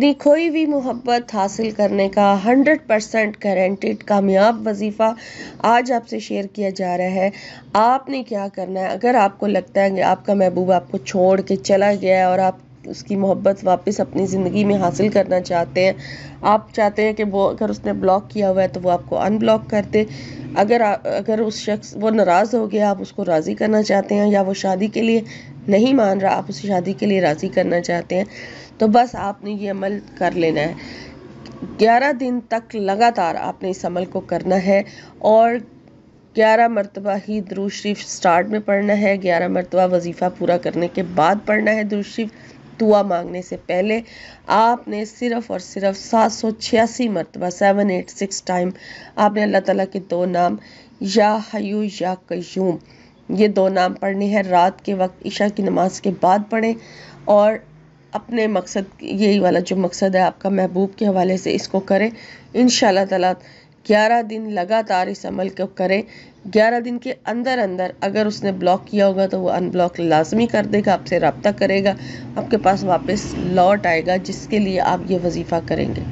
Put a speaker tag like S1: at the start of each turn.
S1: अपनी खोई हुई मोहब्बत हासिल करने का 100% गारंटीड कामयाब वजीफ़ा आज आपसे शेयर किया जा रहा है। आपने क्या करना है, अगर आपको लगता है कि आपका महबूब आपको छोड़ के चला गया है और आप उसकी मोहब्बत वापस अपनी ज़िंदगी में हासिल करना चाहते हैं, आप चाहते हैं कि वो अगर उसने ब्लॉक किया हुआ है तो वो आपको अनब्लॉक कर दे। अगर उस शख्स वो नाराज़ हो गया, आप उसको राज़ी करना चाहते हैं, या वो शादी के लिए नहीं मान रहा, आप उसे शादी के लिए राज़ी करना चाहते हैं, तो बस आपने ये अमल कर लेना है। 11 दिन तक लगातार आपने इस अमल को करना है और 11 मरतबा ही दुरूद शरीफ स्टार्ट में पढ़ना है, 11 मरतबा वजीफ़ा पूरा करने के बाद पढ़ना है दुरूद शरीफ। दुआ मांगने से पहले आपने सिर्फ़ और सिर्फ 786 मरतबा 786 टाइम आपने अल्लाह ताला के दो नाम या हय्यू या कय्यूम, ये दो नाम पढ़ने हैं। रात के वक्त इशा की नमाज के बाद पढ़ें और अपने मकसद, यही वाला जो मकसद है आपका महबूब के हवाले से, इसको करें। इंशाअल्लाह ताला 11 दिन लगातार इस अमल को करें। 11 दिन के अंदर अंदर अगर उसने ब्लॉक किया होगा तो वो अनब्लॉक लाजमी कर देगा, आपसे रब्ता करेगा, आपके पास वापस लौट आएगा, जिसके लिए आप ये वजीफ़ा करेंगे।